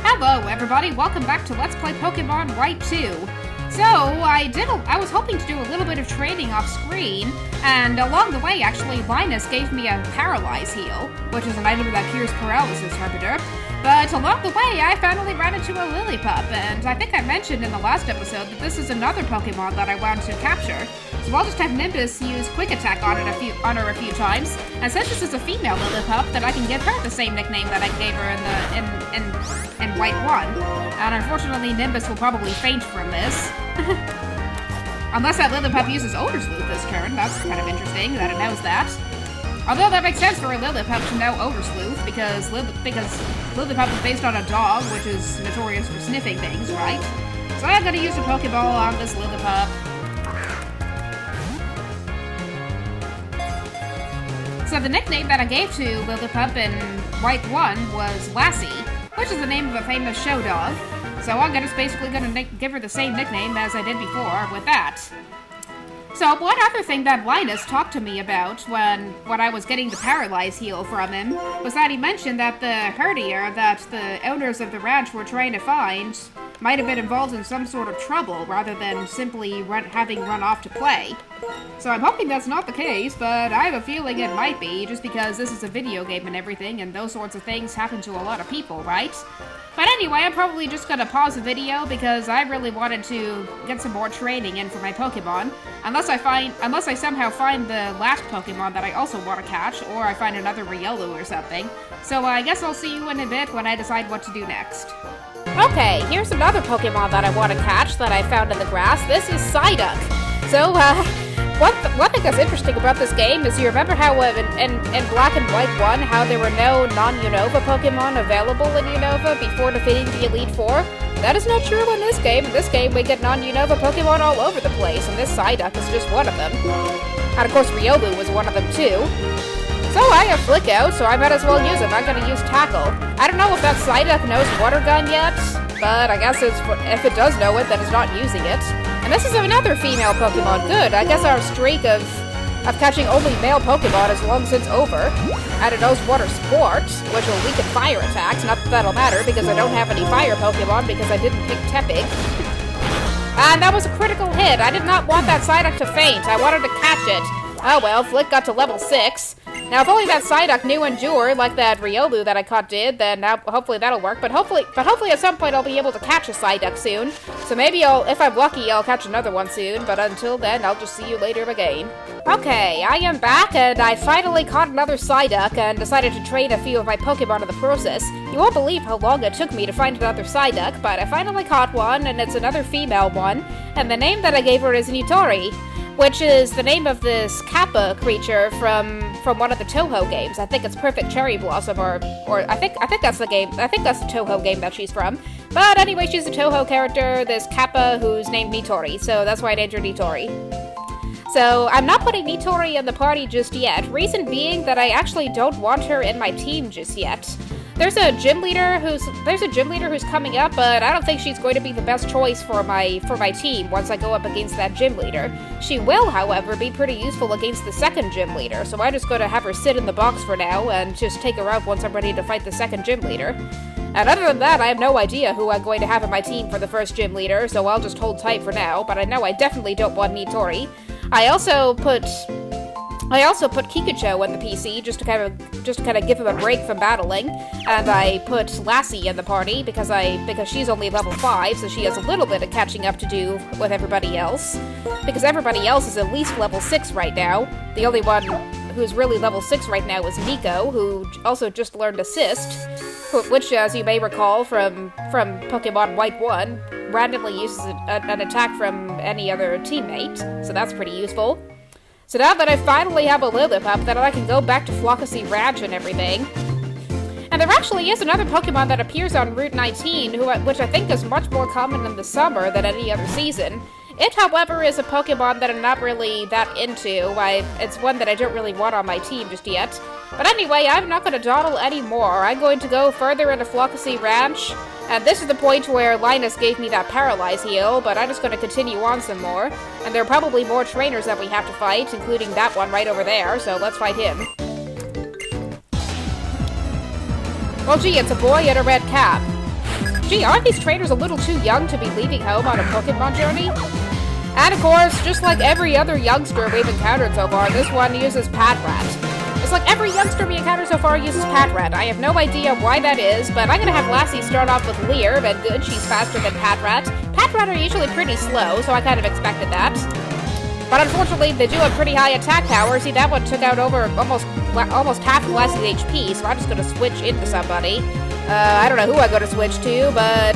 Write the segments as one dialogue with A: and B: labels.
A: Hello everybody, welcome back to Let's Play Pokemon White 2. So, I was hoping to do a little bit of training off screen, and along the way, actually, Linus gave me a Paralyze Heal, which is an item that cures paralysis Herbider. But along the way, I finally ran into a Lillipup, and I think I mentioned in the last episode that this is another Pokemon that I want to capture. So I'll just have Nimbus use Quick Attack on her a few times, and since this is a female Lillipup, then I can give her the same nickname that I gave her in White 1. And unfortunately, Nimbus will probably faint from this. Unless that Lillipup uses Odor Sleuth this turn. That's kind of interesting that it knows that. Although that makes sense for a Lillipup to know Odor Sleuth, because Lillipup is based on a dog, which is notorious for sniffing things, right? So I'm gonna use a Pokeball on this Lillipup. So the nickname that I gave to Lillipup in White 1 was Lassie, which is the name of a famous show dog. So I'm basically gonna give her the same nickname as I did before with that. So one other thing that Linus talked to me about when I was getting the Paralyze Heal from him was that he mentioned that the herdier that the owners of the ranch were trying to find might have been involved in some sort of trouble rather than simply having run off to play. So I'm hoping that's not the case, but I have a feeling it might be, just because this is a video game and everything, and those sorts of things happen to a lot of people, right? But anyway, I'm probably just gonna pause the video because I really wanted to get some more training in for my Pokemon. Unless I somehow find the last Pokemon that I also want to catch, or I find another Riolu or something. So I guess I'll see you in a bit when I decide what to do next. Okay, here's another Pokemon that I want to catch that I found in the grass. This is Psyduck. So, one thing that's interesting about this game is you remember how in Black and White 1, how there were no non-Unova Pokemon available in Unova before defeating the Elite Four? That is not true in this game. In this game, we get non-Unova Pokemon all over the place, and this Psyduck is just one of them. And of course, Riolu was one of them too. So I have Flick Out, so I might as well use him. I'm gonna use Tackle. I don't know if that Psyduck knows Water Gun yet, but I guess if it does know it, then it's not using it. And this is another female Pokemon. Good. I guess our streak of catching only male Pokemon is long since over. And it knows Water Sport, which will weaken fire attacks. Not that that'll matter, because I don't have any fire Pokemon, because I didn't pick Tepig. And that was a critical hit. I did not want that Psyduck to faint. I wanted to catch it. Oh well, Flick got to level 6. Now, if only that Psyduck knew Endure, like that Riolu that I caught did, then now hopefully that'll work. But hopefully at some point I'll be able to catch a Psyduck soon. So maybe if I'm lucky, I'll catch another one soon. But until then, I'll just see you later again. Okay, I am back, and I finally caught another Psyduck and decided to train a few of my Pokemon in the process. You won't believe how long it took me to find another Psyduck, but I finally caught one, and it's another female one. And the name that I gave her is Nitori, which is the name of this Kappa creature from one of the Toho games. I think it's Perfect Cherry Blossom, or I think that's the game. I think that's the Toho game that she's from. But anyway, she's a Toho character, this Kappa who's named Nitori, so that's why I named her Nitori. So I'm not putting Nitori in the party just yet. Reason being that I actually don't want her in my team just yet. There's a gym leader who's coming up, but I don't think she's going to be the best choice for my team once I go up against that gym leader. She will, however, be pretty useful against the second gym leader, so I'm just going to have her sit in the box for now and just take her out once I'm ready to fight the second gym leader. And other than that, I have no idea who I'm going to have in my team for the first gym leader, so I'll just hold tight for now, but I know I definitely don't want Nitori. I also put Kikucho in the PC just to kind of give him a break from battling, and I put Lassie in the party because she's only level 5, so she has a little bit of catching up to do with everybody else. Because everybody else is at least level 6 right now. The only one who's really level 6 right now is Nico, who also just learned Assist, which, as you may recall from Pokemon White 1, randomly uses an attack from any other teammate, so that's pretty useful. So now that I finally have a Lillipup, then I can go back to Floccesy Ranch and everything. And there actually is another Pokemon that appears on Route 19, which I think is much more common in the summer than any other season. It, however, is a Pokemon that I'm not really that into. It's one that I don't really want on my team just yet. But anyway, I'm not going to dawdle anymore. I'm going to go further into Floccesy Ranch. And this is the point where Linus gave me that Paralyze Heal, but I'm just going to continue on some more. And there are probably more trainers that we have to fight, including that one right over there, so let's fight him. Well, gee, it's a boy in a red cap. Gee, aren't these trainers a little too young to be leaving home on a Pokemon journey? And of course, just like every other youngster we've encountered so far, this one uses Patrat. It's like every youngster we encountered so far uses Patrat. I have no idea why that is, but I'm gonna have Lassie start off with Leer, and good, she's faster than Patrat. Patrat are usually pretty slow, so I kind of expected that. But unfortunately, they do have pretty high attack power. See, that one took out over almost half of Lassie's HP, so I'm just gonna switch into somebody. I don't know who I'm gonna switch to, but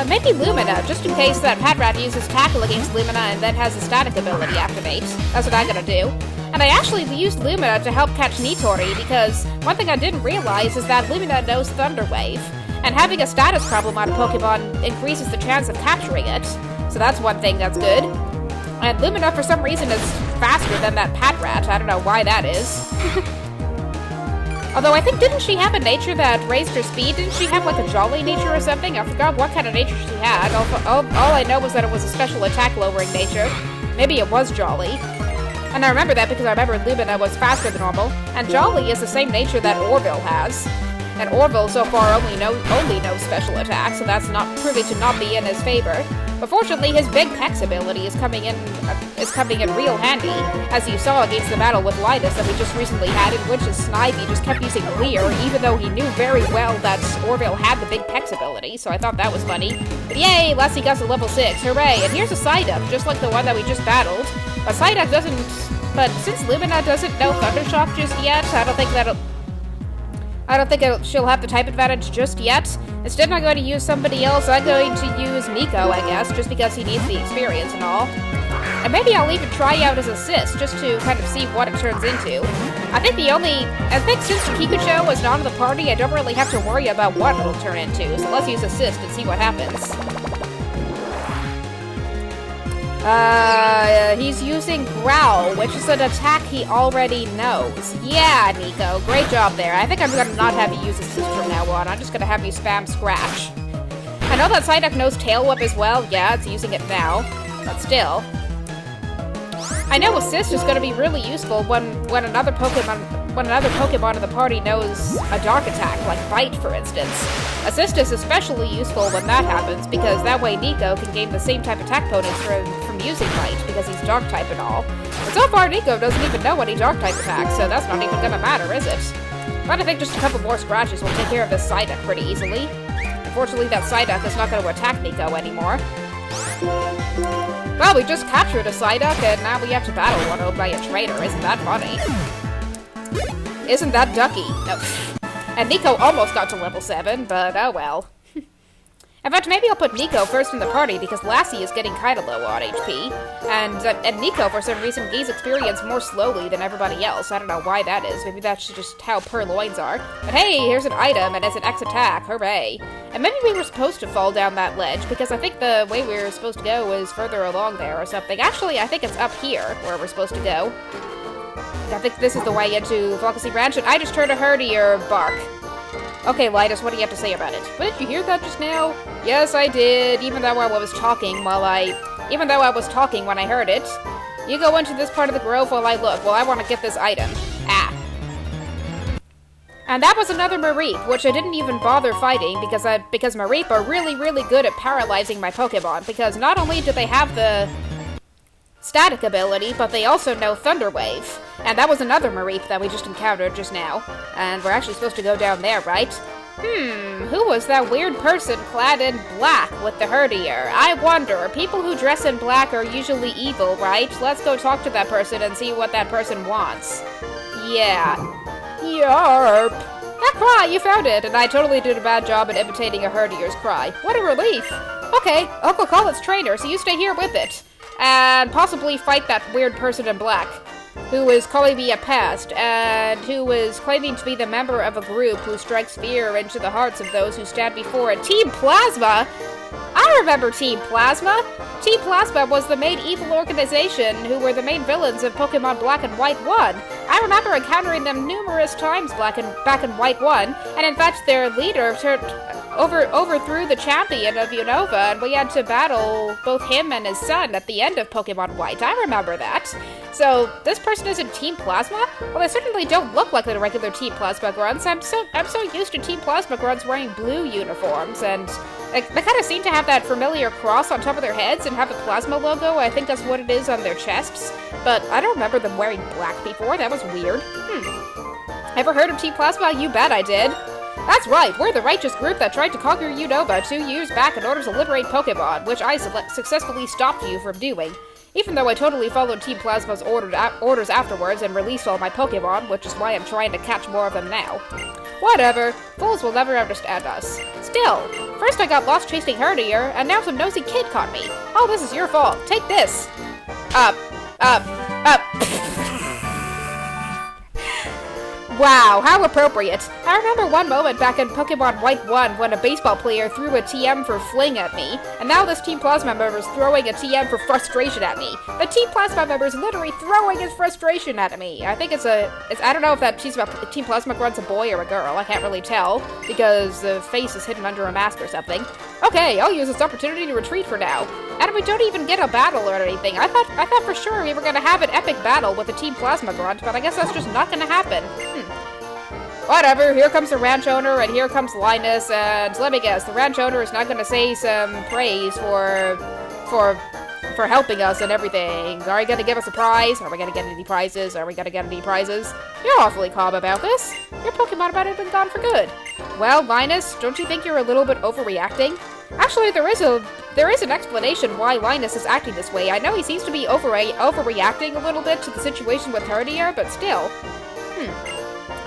A: maybe Lumina, just in case that Patrat uses Tackle against Lumina and then has the static ability activate. That's what I'm gonna do. And I actually used Lumina to help catch Nitori, because one thing I didn't realize is that Lumina knows Thunder Wave, and having a status problem on a Pokemon increases the chance of capturing it. So that's one thing that's good. And Lumina, for some reason, is faster than that Patrat. I don't know why that is. Although I think, didn't she have a nature that raised her speed? Didn't she have like a Jolly nature or something? I forgot what kind of nature she had. All I know was that it was a special attack lowering nature. Maybe it was Jolly. And I remember that because I remember Lumina was faster than normal. And Jolly is the same nature that Orville has. And Orville so far only knows special attacks, so that's not proving to not be in his favor. But fortunately, his Big Pex ability is coming in real handy, as you saw against the battle with Linus that we just recently had, in which his Snivy just kept using Leer, even though he knew very well that Orville had the Big Pex ability, so I thought that was funny. But yay, Lassie got to level 6, hooray! And here's a Psyduck, just like the one that we just battled. But Psyduck doesn't... But since Lumina doesn't know Thundershock just yet, I don't think she'll have the type advantage just yet. Instead, I'm going to use somebody else. I'm going to use Nico, I guess, just because he needs the experience and all. And maybe I'll even try out his assist, just to kind of see what it turns into. I think since Kikucho was not in the party, I don't really have to worry about what it'll turn into. So let's use assist and see what happens. He's using Growl, which is an attack he already knows. Yeah, Nico, great job there. I think I'm gonna not have you use Assist from now on. I'm just gonna have you spam Scratch. I know that Psyduck knows Tail Whip as well. Yeah, it's using it now. But still. I know Assist is gonna be really useful when another Pokemon in the party knows a Dark attack, like Bite, for instance. Assist is especially useful when that happens, because that way Nico can gain the same type attack bonus from using Bite, because he's Dark type and all. But so far, Nico doesn't even know any Dark type attacks, so that's not even gonna matter, is it? But I think just a couple more scratches will take care of this Psyduck pretty easily. Unfortunately, that Psyduck is not going to attack Nico anymore. Well, we just captured a Psyduck, and now we have to battle one owned by a trainer. Isn't that funny? Isn't that ducky? No. And Nico almost got to level 7, but oh well. In fact, maybe I'll put Nico first in the party, because Lassie is getting kinda low on HP. And Nico, for some reason, gains experience more slowly than everybody else. I don't know why that is. Maybe that's just how Purloins are. But hey, here's an item, and it's an X attack. Hooray. And maybe we were supposed to fall down that ledge, because I think the way we were supposed to go was further along there or something. Actually, I think it's up here where we're supposed to go. I think this is the way into Floccesy Ranch, and I just heard a Herdier bark. Okay, Linus, what do you have to say about it? But did you hear that just now? Yes, I did, even though I was talking when I heard it. You go into this part of the grove while I look. Well, I want to get this item. Ah. And that was another Mareep, which I didn't even bother fighting, because Mareep are really, really good at paralyzing my Pokemon, because not only do they have the static ability, but they also know Thunder Wave. And that was another Mareep that we just encountered just now. And we're actually supposed to go down there, right? Who was that weird person clad in black with the Herdier? I wonder. People who dress in black are usually evil, right? Let's go talk to that person and see what that person wants. Yeah. Yarp. That cry, you found it, and I totally did a bad job at imitating a Herdier's cry. What a relief. Okay, Uncle call its trainer, so you stay here with it. And possibly fight that weird person in black, who is calling me a pest, and who is claiming to be the member of a group who strikes fear into the hearts of those who stand before it. Team Plasma? I remember Team Plasma! Team Plasma was the main evil organization who were the main villains of Pokemon Black and White 1. I remember encountering them numerous times back in White 1, and in fact their leader turned overthrew the champion of Unova, and we had to battle both him and his son at the end of Pokemon White. I remember that. So, this person isn't Team Plasma? Well, they certainly don't look like the regular Team Plasma grunts. I'm so used to Team Plasma grunts wearing blue uniforms, and they kind of seem to have that familiar cross on top of their heads and have the Plasma logo. I think that's what it is on their chests. But I don't remember them wearing black before. That was weird. Ever heard of Team Plasma? You bet I did. That's right, we're the righteous group that tried to conquer Unova 2 years back in order to liberate Pokemon, which I successfully stopped you from doing. Even though I totally followed Team Plasma's orders afterwards and released all my Pokemon, which is why I'm trying to catch more of them now. Whatever, fools will never understand us. Still, first I got lost chasing Herdier, and now some nosy kid caught me. Oh, this is your fault. Take this. Wow, how appropriate. I remember one moment back in Pokemon White 1 when a baseball player threw a TM for fling at me, and now this Team Plasma member is throwing a TM for frustration at me. The Team Plasma member is literally throwing his frustration at me. I think I don't know if that Team Plasma grunt's a boy or a girl. I can't really tell, because the face is hidden under a mask or something. Okay, I'll use this opportunity to retreat for now. And we don't even get a battle or anything. I thought for sure we were gonna have an epic battle with the Team Plasma grunt, but I guess that's just not gonna happen. Whatever, here comes the ranch owner, and here comes Linus, and let me guess, the ranch owner is not gonna say some praise for helping us and everything. Are you gonna give us a prize? Are we gonna get any prizes? Are we gonna get any prizes? You're awfully calm about this. Your Pokemon might have been gone for good. Well, Linus, don't you think you're a little bit overreacting? Actually, there is an explanation why Linus is acting this way. I know he seems to be overreacting a little bit to the situation with Herdier, but still.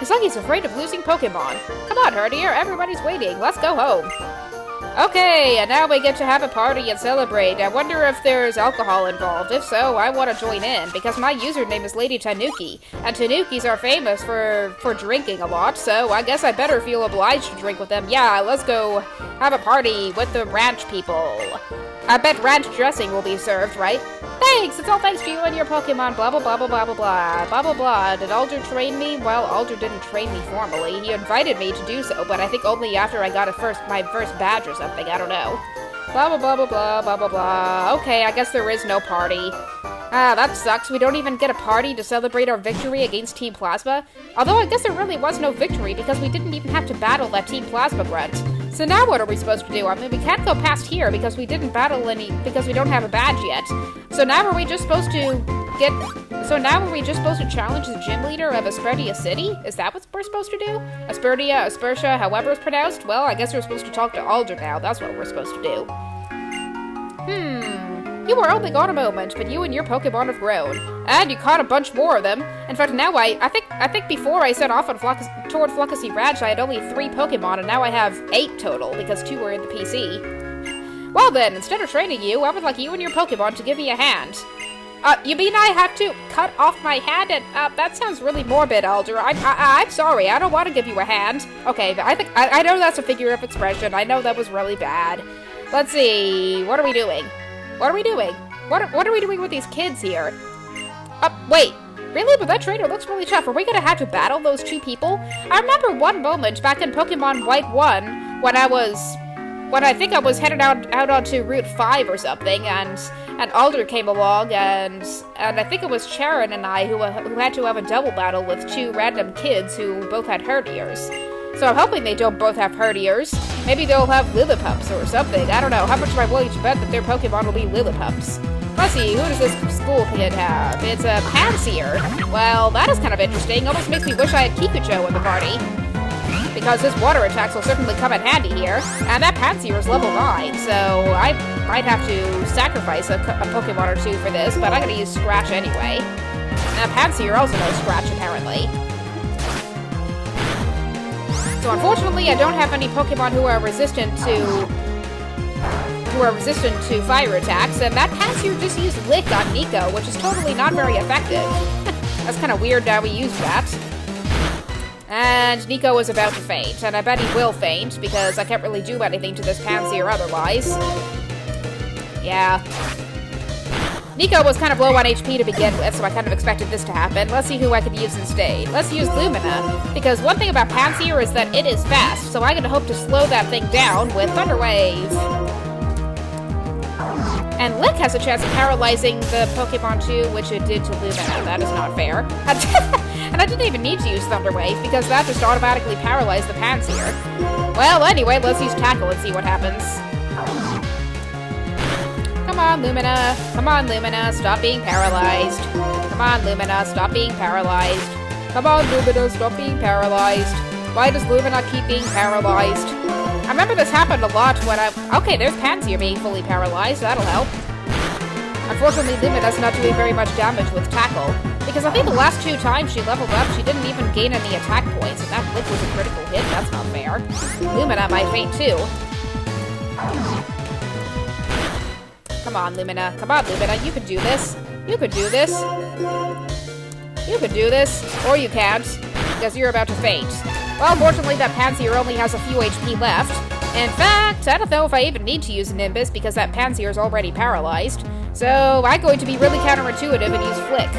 A: It's like he's afraid of losing Pokemon. Come on, Herdier, everybody's waiting. Let's go home. Okay, and now we get to have a party and celebrate. I wonder if there's alcohol involved. If so, I want to join in, because my username is Lady Tanuki, and Tanukis are famous for drinking a lot, so I guess I better feel obliged to drink with them. Yeah, let's go have a party with the ranch people. I bet ranch dressing will be served, right? Thanks! It's all thanks to you and your Pokemon, blah blah blah blah blah blah blah. Blah blah blah. Did Alder train me? Well, Alder didn't train me formally. He invited me to do so, but I think only after I got my first badge or something, I don't know. Blah blah blah blah blah blah blah blah. Okay, I guess there is no party. Ah, that sucks. We don't even get a party to celebrate our victory against Team Plasma. Although I guess there really was no victory because we didn't even have to battle that Team Plasma grunt. So now what are we supposed to do? I mean, we can't go past here because we didn't battle because we don't have a badge yet. So now are we just supposed to challenge the gym leader of Aspertia City? Is that what we're supposed to do? Aspertia, however it's pronounced? Well, I guess we're supposed to talk to Alder now. That's what we're supposed to do. You were only gone a moment, but you and your Pokemon have grown. And you caught a bunch more of them. In fact, now I think before I set off on toward Floccesy Ranch, I had only 3 Pokemon, and now I have 8 total, because 2 were in the PC. Well then, instead of training you, I would like you and your Pokemon to give me a hand. You mean I have to cut off my hand? And, that sounds really morbid, Alder. I'm sorry, I don't want to give you a hand. Okay, but I know that's a figure of expression. I know that was really bad. Let's see, what are we doing? What are we doing? What are we doing with these kids here? Wait. Really? But that trainer looks really tough. Are we gonna have to battle those 2 people? I remember one moment back in Pokemon White 1 when I think I was headed out onto Route 5 or something, and Alder came along, and I think it was Charon and I who had to have a double battle with 2 random kids who both had Herdiers. So I'm hoping they don't both have Herdiers. Maybe they'll have Lillipups or something. I don't know. How much am I willing to bet that their Pokemon will be Lillipups? Let's see, who does this school kid have? It's a Panseer. Well, that is kind of interesting. Almost makes me wish I had Kikucho in the party. Because his water attacks will certainly come in handy here. And that Panseer is level 9, so I might have to sacrifice a Pokemon or 2 for this, but I'm going to use Scratch anyway. And Panseer also knows Scratch, apparently. So unfortunately, I don't have any Pokemon who are resistant to fire attacks, and that Panseer just used Lick on Nico, which is totally not very effective. That's kind of weird how we used that. And Nico is about to faint, and I bet he will faint, because I can't really do anything to this Panseer otherwise. Yeah. Nico was kind of low on HP to begin with, so I kind of expected this to happen. Let's see who I could use instead. Let's use Lumina, because one thing about Pansear is that it is fast, so I'm gonna hope to slow that thing down with Thunder Wave. And Lick has a chance of paralyzing the Pokemon too, which it did to Lumina. That is not fair. And I didn't even need to use Thunder Wave, because that just automatically paralyzed the Pansear. Well, anyway, let's use Tackle and see what happens. Come on, Lumina. Come on, Lumina. Stop being paralyzed. Come on, Lumina. Stop being paralyzed. Come on, Lumina. Stop being paralyzed. Why does Lumina keep being paralyzed? I remember this happened a lot when okay, there's Pansear being fully paralyzed. That'll help. Unfortunately, Lumina's not doing very much damage with Tackle, because I think the last 2 times she leveled up, she didn't even gain any attack points, and that Lick was a critical hit. That's not fair. Lumina might faint too. Come on, Lumina. Come on, Lumina. You can do this. You can do this. You can do this. Or you can't, because you're about to faint. Well, unfortunately, that Pansear only has a few HP left. In fact, I don't know if I even need to use Nimbus, because that Pansear is already paralyzed. So, I'm going to be really counterintuitive and use Flick.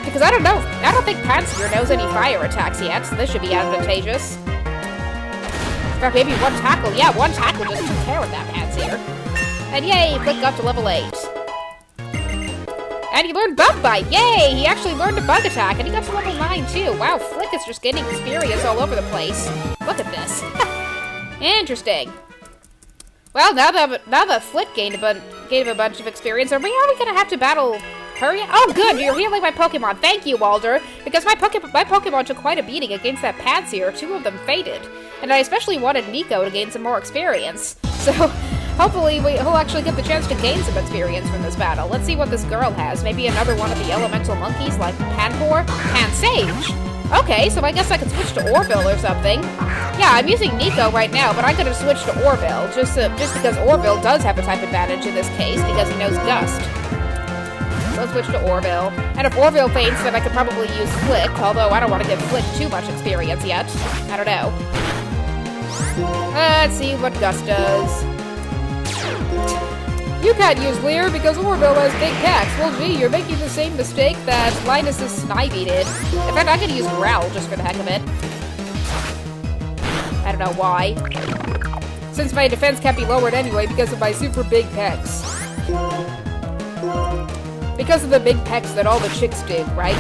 A: Because I don't know. I don't think Pansear knows any fire attacks yet, so this should be advantageous. Or maybe one Tackle. Yeah, one Tackle just took care of that Pansear. And yay, Flick got to level 8. And he learned Bug Bite! Yay! He actually learned a Bug Attack, and he got to level 9 too. Wow, Flick is just getting experience all over the place. Look at this. Interesting. Well, now that Flick gave a bunch of experience, are we gonna have to battle her yet? Oh good, you're healing my Pokemon. Thank you, Walder. Because my Pokemon took quite a beating against that Pansear. 2 of them faded. And I especially wanted Nico to gain some more experience. So, hopefully he'll actually get the chance to gain some experience from this battle. Let's see what this girl has. Maybe another one of the elemental monkeys like Panpour? Pansage! Okay, so I guess I could switch to Orville or something. Yeah, I'm using Nico right now, but I could have switched to Orville, just because Orville does have a type advantage in this case, because he knows Gust. So let's switch to Orville. And if Orville faints, then I could probably use Flick, although I don't want to give Flick too much experience yet. I don't know. Let's see what Gust does. You can't use Leer because Orville has big attacks. Well, gee, you're making the same mistake that Linus's Snivy did. In fact, I could use Growl just for the heck of it. I don't know why. Since my defense can't be lowered anyway because of my super big pecs. Because of the big pecs that all the chicks dig, right?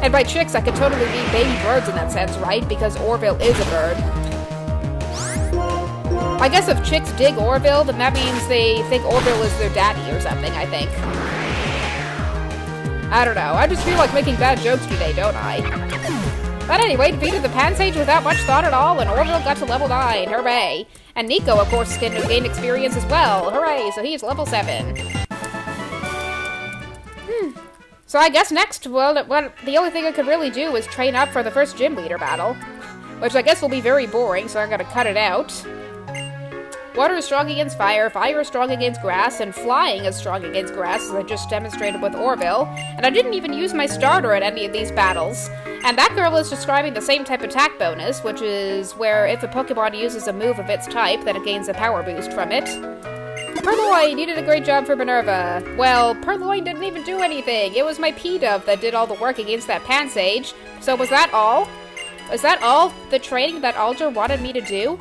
A: And by chicks, I could totally mean baby birds in that sense, right? Because Orville is a bird. I guess if chicks dig Orville, then that means they think Orville is their daddy or something, I think. I don't know. I just feel like making bad jokes today, don't I? But anyway, defeated the Pansage without much thought at all, and Orville got to level 9. Hooray! And Nico, of course, can gain experience as well. Hooray! So he's level 7. So I guess next, well, the only thing I could really do is train up for the first gym leader battle. Which I guess will be very boring, so I'm gonna cut it out. Water is strong against fire, fire is strong against grass, and flying is strong against grass, as I just demonstrated with Orville. And I didn't even use my starter at any of these battles. And that girl is describing the same type attack bonus, which is where if a Pokemon uses a move of its type, then it gains a power boost from it. Purloin, you did a great job for Minerva. Well, Purloin didn't even do anything. It was my P-Dove that did all the work against that Pansage. So was that all? Was that all the training that Alder wanted me to do?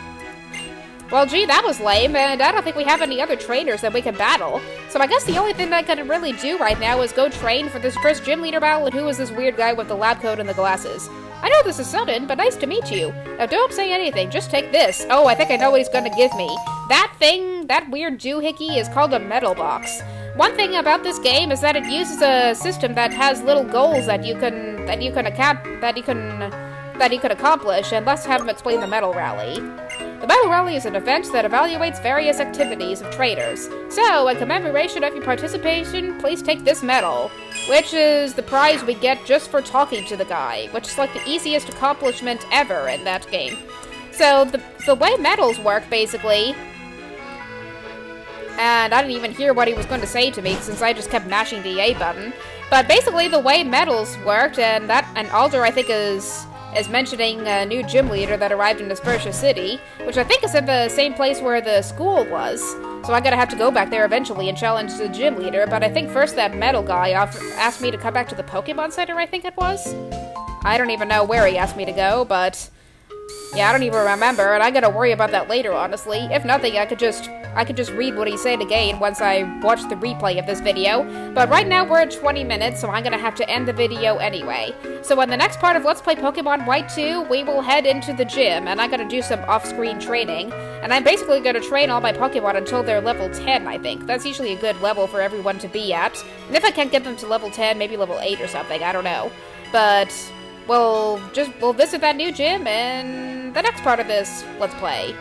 A: Well, gee, that was lame, and I don't think we have any other trainers that we can battle. So I guess the only thing that I can really do right now is go train for this first gym leader battle, and who is this weird guy with the lab coat and the glasses? I know this is sudden, but nice to meet you. Now don't say anything, just take this. Oh, I think I know what he's gonna give me. That thing, that weird doohickey, is called a metal box. One thing about this game is that it uses a system that has little goals that you can accomplish, and let's have him explain the Medal Rally. The Medal Rally is an event that evaluates various activities of trainers. So, in commemoration of your participation, please take this medal, which is the prize we get just for talking to the guy, which is like the easiest accomplishment ever in that game. So, the way medals work, basically, and I didn't even hear what he was going to say to me since I just kept mashing the A button, but basically the way medals worked, and Alder, I think, is mentioning a new gym leader that arrived in Dispersia City, which I think is at the same place where the school was. So I'm gonna have to go back there eventually and challenge the gym leader, but I think first that metal guy asked me to come back to the Pokemon Center, I think it was? I don't even know where he asked me to go, but... yeah, I don't even remember, and I gotta worry about that later, honestly. If nothing, I could just read what he said again once I watch the replay of this video. But right now we're at 20 minutes, so I'm gonna have to end the video anyway. So in the next part of Let's Play Pokemon White 2, we will head into the gym, and I'm gonna do some off-screen training. And I'm basically gonna train all my Pokemon until they're level 10, I think. That's usually a good level for everyone to be at. And if I can't get them to level 10, maybe level 8 or something, I don't know. But... we'll visit that new gym in the next part of this Let's Play.